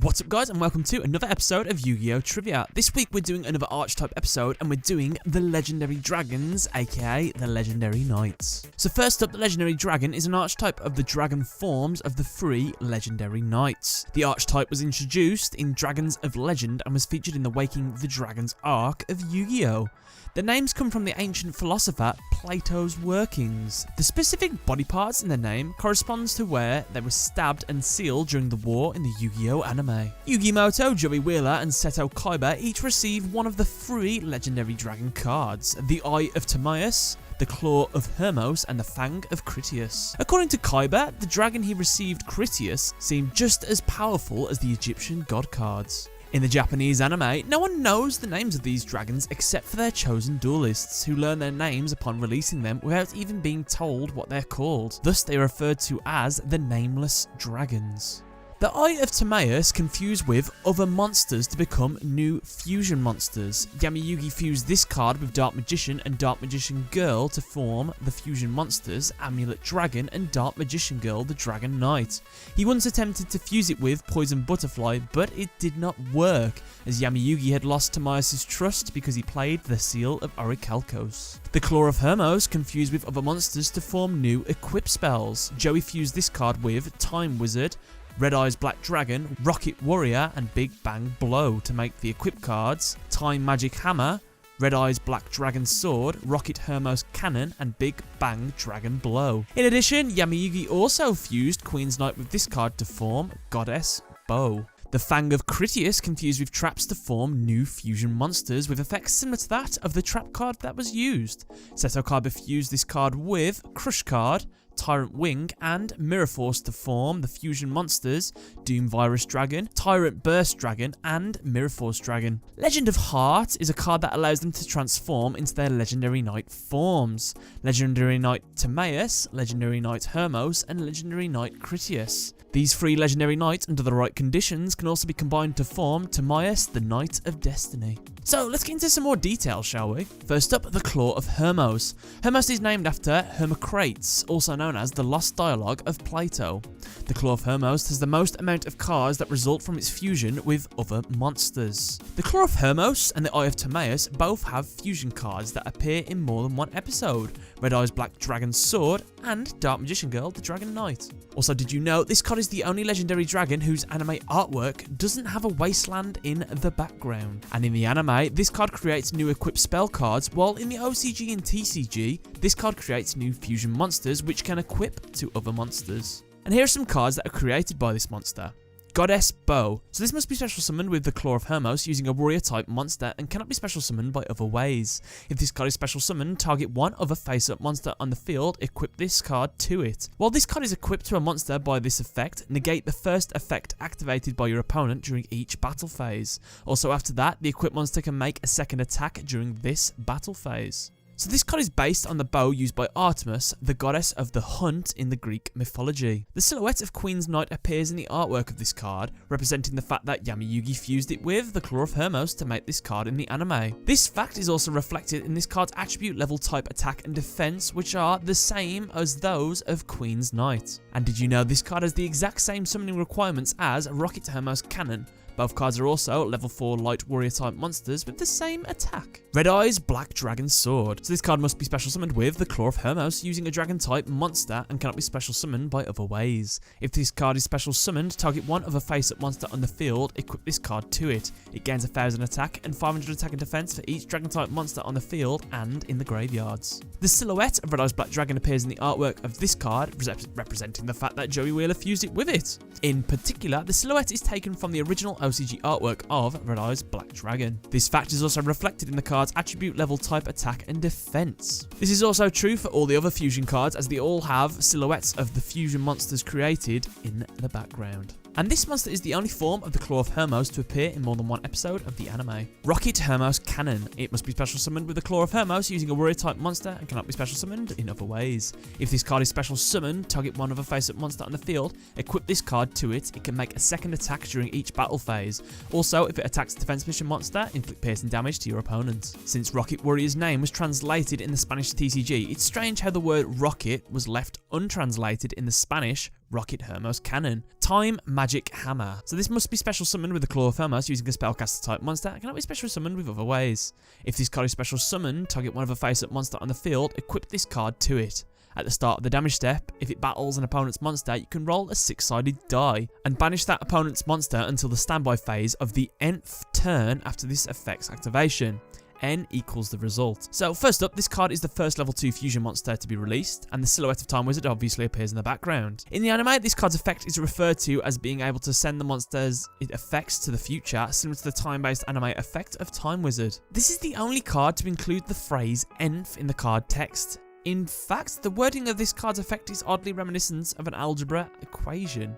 What's up guys, and welcome to another episode of Yu-Gi-Oh! Trivia. This week we're doing another archetype episode and we're doing the Legendary Dragons, aka the Legendary Knights. So first up, the Legendary Dragon is an archetype of the dragon forms of the three Legendary Knights. The archetype was introduced in Dragons of Legend and was featured in the Waking the Dragons arc of Yu-Gi-Oh! The names come from the ancient philosopher Plato's workings. The specific body parts in the name corresponds to where they were stabbed and sealed during the war in the Yu-Gi-Oh! Anime. Yugimoto, Joey Wheeler, and Seto Kaiba each receive one of the three Legendary Dragon cards: the Eye of Timaeus, the Claw of Hermos, and the Fang of Critias. According to Kaiba, the dragon he received, Critias, seemed just as powerful as the Egyptian god cards. In the Japanese anime, no one knows the names of these dragons except for their chosen duelists, who learn their names upon releasing them without even being told what they're called. Thus, they are referred to as the Nameless Dragons. The Eye of Timaeus confused with other monsters to become new fusion monsters. Yami-Yugi fused this card with Dark Magician and Dark Magician Girl to form the fusion monsters Amulet Dragon and Dark Magician Girl the Dragon Knight. He once attempted to fuse it with Poison Butterfly, but it did not work, as Yami-Yugi had lost Timaeus' trust because he played the Seal of Orichalcos. The Claw of Hermos confused with other monsters to form new equip spells. Joey fused this card with Time Wizard, Red Eyes Black Dragon, Rocket Warrior, and Big Bang Blow to make the equip cards Time Magic Hammer, Red Eyes Black Dragon Sword, Rocket Hermos Cannon, and Big Bang Dragon Blow. In addition, Yami-Yugi also fused Queen's Knight with this card to form Goddess Bow. The Fang of Critias confused with traps to form new fusion monsters with effects similar to that of the trap card that was used. Seto Kaiba fused this card with Crush Card, Tyrant Wing, and Mirror Force to form the fusion monsters Doom Virus Dragon, Tyrant Burst Dragon, and Mirror Force Dragon. Legend of Heart is a card that allows them to transform into their Legendary Knight forms: Legendary Knight Timaeus, Legendary Knight Hermos, and Legendary Knight Critias. These three Legendary Knights, under the right conditions, can also be combined to form Timaeus, the Knight of Destiny. So let's get into some more details, shall we? First up, the Claw of Hermos. Hermos is named after Hermocrates, also known as the Lost Dialogue of Plato. The Claw of Hermos has the most amount of cards that result from its fusion with other monsters. The Claw of Hermos and the Eye of Timaeus both have fusion cards that appear in more than one episode: Red Eyes Black Dragon Sword and Dark Magician Girl the Dragon Knight. Also, did you know this card is the only Legendary Dragon whose anime artwork doesn't have a wasteland in the background? And in the anime, this card creates new equip spell cards, while in the OCG and TCG, this card creates new fusion monsters which can equip to other monsters. And here are some cards that are created by this monster. Goddess Bow. So this must be special summoned with the Claw of Hermos using a warrior type monster and cannot be special summoned by other ways. If this card is special summoned, target one other face-up monster on the field, equip this card to it. While this card is equipped to a monster by this effect, negate the first effect activated by your opponent during each battle phase. Also after that, the equipped monster can make a second attack during this battle phase. So this card is based on the bow used by Artemis, the goddess of the hunt in the Greek mythology. The silhouette of Queen's Knight appears in the artwork of this card, representing the fact that Yami-Yugi fused it with the Claw of Hermos to make this card in the anime. This fact is also reflected in this card's attribute level type attack and defense, which are the same as those of Queen's Knight. And did you know this card has the exact same summoning requirements as Rocket Hermos Cannon? Both cards are also level 4 light warrior type monsters with the same attack. Red Eyes Black Dragon Sword. So this card must be special summoned with the Claw of Hermos using a dragon type monster and cannot be special summoned by other ways. If this card is special summoned, target one other face-up monster on the field, equip this card to it. It gains 1000 attack and 500 attack and defense for each dragon type monster on the field and in the graveyards. The silhouette of Red Eyes Black Dragon appears in the artwork of this card, representing the fact that Joey Wheeler fused it with it. In particular, the silhouette is taken from the original OCG artwork of Red Eyes Black Dragon. This fact is also reflected in the card's attribute level type attack and defense. This is also true for all the other fusion cards, as they all have silhouettes of the fusion monsters created in the background. And this monster is the only form of the Claw of Hermos to appear in more than one episode of the anime. Rocket Hermos Cannon. It must be special summoned with the Claw of Hermos using a warrior type monster and cannot be special summoned in other ways. If this card is special summoned, target one other face-up monster on the field, equip this card to it. It can make a second attack during each battle phase. Also, if it attacks a defense mission monster, inflict piercing damage to your opponent. Since Rocket Warrior's name was translated in the Spanish TCG, it's strange how the word rocket was left untranslated in the Spanish Rocket Hermos Cannon. Time Magic Hammer. So this must be special summoned with the Claw of Hermos using a spellcaster type monster and cannot be special summoned with other ways. If this card is special summoned, target one of a face-up monster on the field, equip this card to it. At the start of the damage step, if it battles an opponent's monster, you can roll a 6-sided die and banish that opponent's monster until the standby phase of the nth turn after this effect's activation. N equals the result. So first up, this card is the first level 2 fusion monster to be released, and the silhouette of Time Wizard obviously appears in the background. In the anime, this card's effect is referred to as being able to send the monster's effects to the future, similar to the time-based anime effect of Time Wizard. This is the only card to include the phrase nth in the card text. In fact, the wording of this card's effect is oddly reminiscent of an algebra equation.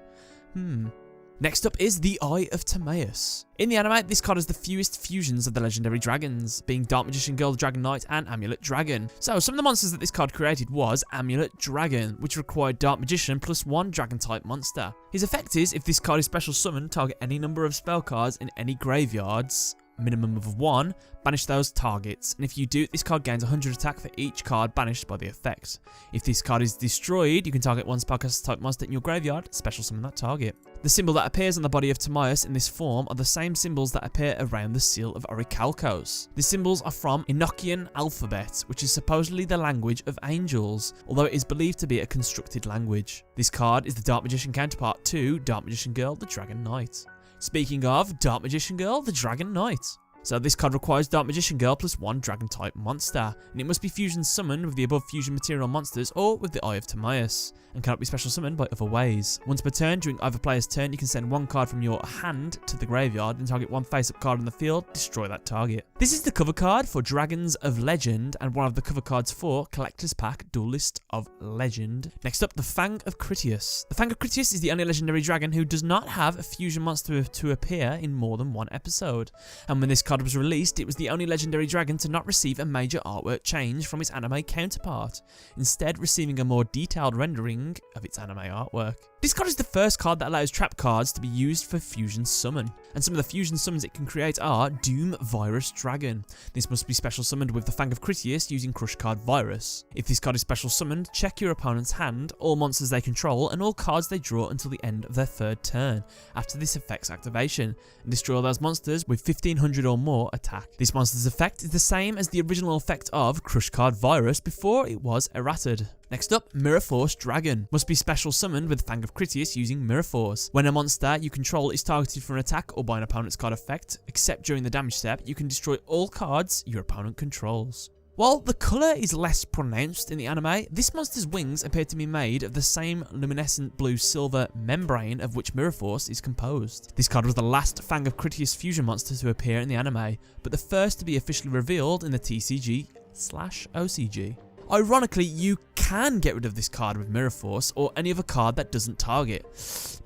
Next up is the Eye of Timaeus. In the anime, this card has the fewest fusions of the legendary dragons, being Dark Magician Girl, the Dragon Knight, and Amulet Dragon. So, some of the monsters that this card created was Amulet Dragon, which required Dark Magician plus 1 Dragon-type monster. His effect is, if this card is special summoned, target any number of spell cards in any graveyards, minimum of 1, banish those targets, and if you do, this card gains 100 attack for each card banished by the effect. If this card is destroyed, you can target one spellcaster type monster in your graveyard, special summon that target. The symbol that appears on the body of Timaeus in this form are the same symbols that appear around the seal of Orichalcos. The symbols are from Enochian alphabet, which is supposedly the language of angels, although it is believed to be a constructed language. This card is the Dark Magician counterpart to Dark Magician Girl, the Dragon Knight. Speaking of Dark Magician Girl, the Dragon Knight. So this card requires Dark Magician Girl plus 1 Dragon-type monster, and it must be fusion summoned with the above fusion material monsters or with the Eye of Timaeus, and cannot be special summoned by other ways. Once per turn, during either player's turn, you can send 1 card from your hand to the graveyard and target 1 face-up card on the field, destroy that target. This is the cover card for Dragons of Legend, and one of the cover cards for Collector's Pack Duelist of Legend. Next up, the FANG of Critias. The FANG of Critias is the only legendary dragon who does not have a fusion monster to appear in more than 1 episode, and when this card was released, it was the only legendary dragon to not receive a major artwork change from its anime counterpart, instead receiving a more detailed rendering of its anime artwork. This card is the first card that allows trap cards to be used for fusion summon, and some of the fusion summons it can create are Doom Virus Dragon. This must be special summoned with the Fang of Critias using Crush Card Virus. If this card is special summoned, check your opponent's hand, all monsters they control, and all cards they draw until the end of their 3rd turn, after this effect's activation, and destroy those monsters with 1500 or more attack. This monster's effect is the same as the original effect of Crush Card Virus before it was errated. Next up, Mirror Force Dragon. Must be special summoned with Fang of Critias using Mirror Force. When a monster you control is targeted for an attack or by an opponent's card effect, except during the damage step, you can destroy all cards your opponent controls. While the colour is less pronounced in the anime, this monster's wings appear to be made of the same luminescent blue-silver membrane of which Mirror Force is composed. This card was the last Fang of Critias fusion monster to appear in the anime, but the first to be officially revealed in the TCG/OCG. Ironically, you can get rid of this card with Mirror Force or any other card that doesn't target.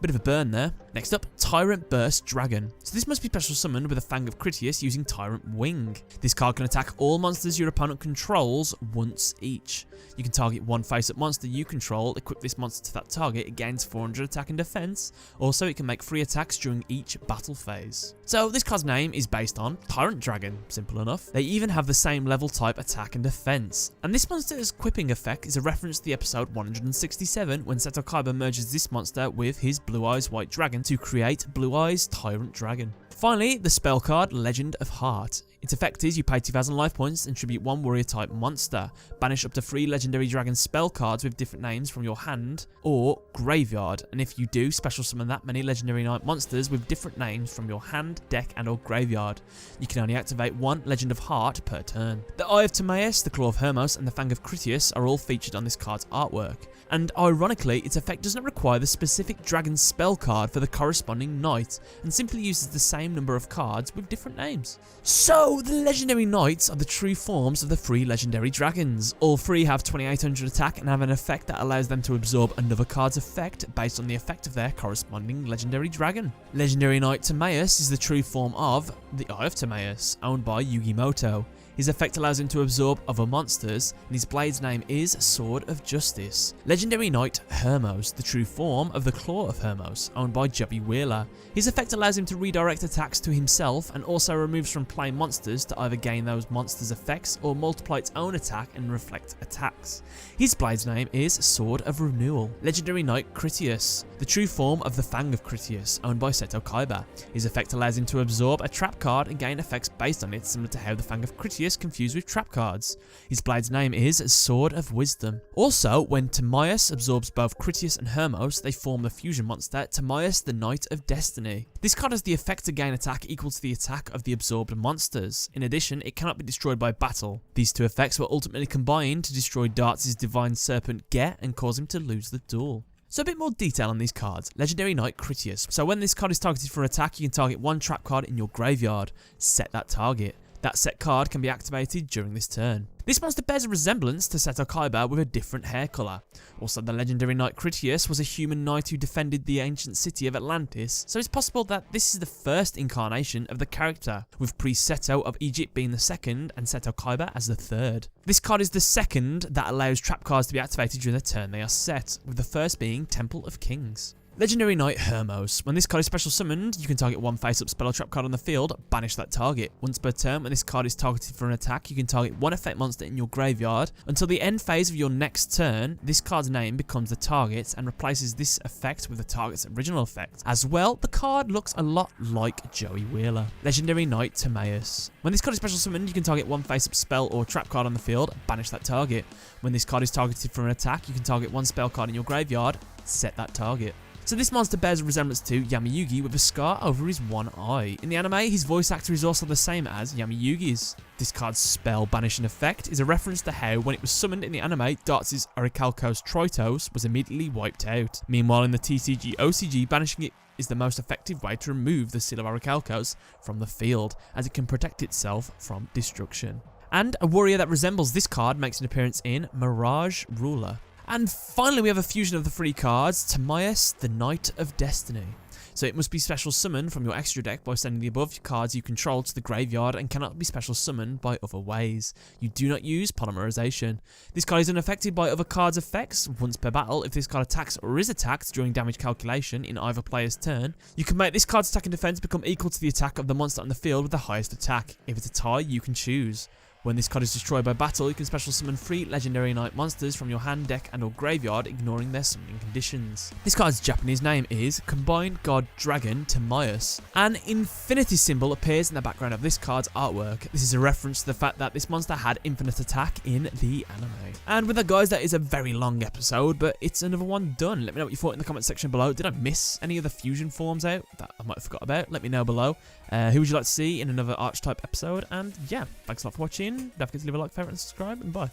Bit of a burn there. Next up, Tyrant Burst Dragon. So this must be special summoned with a Fang of Critias using Tyrant Wing. This card can attack all monsters your opponent controls once each. You can target 1 face-up monster you control, equip this monster to that target, it gains 400 attack and defense. Also, it can make 3 attacks during each battle phase. So this card's name is based on Tyrant Dragon, simple enough. They even have the same level type attack and defense. And this monster's equipping effect is a reference to the episode 167 when Seto Kaiba merges this monster with his Blue Eyes White Dragon to create Blue Eyes Tyrant Dragon. Finally, the spell card Legend of Heart. Its effect is you pay 2000 life points and tribute 1 warrior type monster. Banish up to 3 legendary dragon spell cards with different names from your hand or graveyard, and if you do, special summon that many legendary knight monsters with different names from your hand, deck and or graveyard. You can only activate 1 Legend of Heart per turn. The Eye of Timaeus, the Claw of Hermos and the Fang of Critias are all featured on this card's artwork. And ironically, its effect does not require the specific dragon spell card for the corresponding knight, and simply uses the same number of cards with different names. So, the legendary knights are the true forms of the 3 legendary dragons. All 3 have 2800 attack and have an effect that allows them to absorb another card's effect based on the effect of their corresponding legendary dragon. Legendary Knight Timaeus is the true form of the Eye of Timaeus, owned by Yugimoto. His effect allows him to absorb other monsters, and his blade's name is Sword of Justice. Legendary Knight HERMOS, the true form of the Claw of Hermos, owned by Jubby Wheeler. His effect allows him to redirect attacks to himself and also removes from play monsters to either gain those monsters' effects or multiply its own attack and reflect attacks. His blade's name is Sword of Renewal. Legendary Knight CRITIAS, the true form of the FANG of CRITIAS, owned by Seto Kaiba. His effect allows him to absorb a trap card and gain effects based on it, similar to how the FANG of CRITIAS confused with trap cards. His blade's name is Sword of Wisdom. Also, when Timaeus absorbs both CRITIAS and HERMOS, they form the fusion monster Timaeus, the Knight of Destiny. This card has the effect to gain attack equal to the attack of the absorbed monsters. In addition, it cannot be destroyed by battle. These two effects were ultimately combined to destroy Darts' Divine Serpent Get and cause him to lose the duel. So a bit more detail on these cards. Legendary Knight CRITIAS. So when this card is targeted for attack, you can target one trap card in your graveyard. Set that target. That set card can be activated during this turn. This monster bears a resemblance to Seto Kaiba with a different hair colour. Also, the Legendary Knight CRITIAS was a human knight who defended the ancient city of Atlantis, so it's possible that this is the first incarnation of the character, with Priest Seto of Egypt being the second and Seto Kaiba as the third. This card is the second that allows trap cards to be activated during the turn they are set, with the first being Temple of Kings. Legendary Knight HERMOS. When this card is special summoned, you can target one face-up spell or trap card on the field, banish that target. Once per turn, when this card is targeted for an attack, you can target one effect monster in your graveyard. Until the end phase of your next turn, this card's name becomes the target and replaces this effect with the target's original effect. As well, the card looks a lot like Joey Wheeler. Legendary Knight Timaeus. When this card is special summoned, you can target one face-up spell or trap card on the field, banish that target. When this card is targeted for an attack, you can target one spell card in your graveyard, set that target. So this monster bears a resemblance to Yamayugi with a scar over his one eye. In the anime, his voice actor is also the same as Yamayugi's. This card's spell banishing effect is a reference to how, when it was summoned in the anime, Darts' Orichalcos Tritos was immediately wiped out. Meanwhile, in the TCG OCG, banishing it is the most effective way to remove the Seal of Orichalcos from the field, as it can protect itself from destruction. And a warrior that resembles this card makes an appearance in Mirage Ruler. And finally, we have a fusion of the three cards, Timaeus, the Knight of Destiny. So it must be special summoned from your extra deck by sending the above cards you control to the graveyard and cannot be special summoned by other ways. You do not use polymerization. This card is unaffected by other cards' effects. Once per battle, if this card attacks or is attacked during damage calculation in either player's turn, you can make this card's attack and defense become equal to the attack of the monster on the field with the highest attack. If it's a tie, you can choose. When this card is destroyed by battle, you can special summon 3 Legendary Knight monsters from your hand, deck, and or graveyard, ignoring their summoning conditions. This card's Japanese name is Combined God Dragon Timaeus. An infinity symbol appears in the background of this card's artwork. This is a reference to the fact that this monster had infinite attack in the anime. And with that, guys, that is a very long episode, but it's another one done. Let me know what you thought in the comment section below. Did I miss any of the fusion forms out that I might have forgot about? Let me know below. Who would you like to see in another Archetype episode? And yeah, thanks a lot for watching. Don't forget to leave a like, favorite, and subscribe, and bye.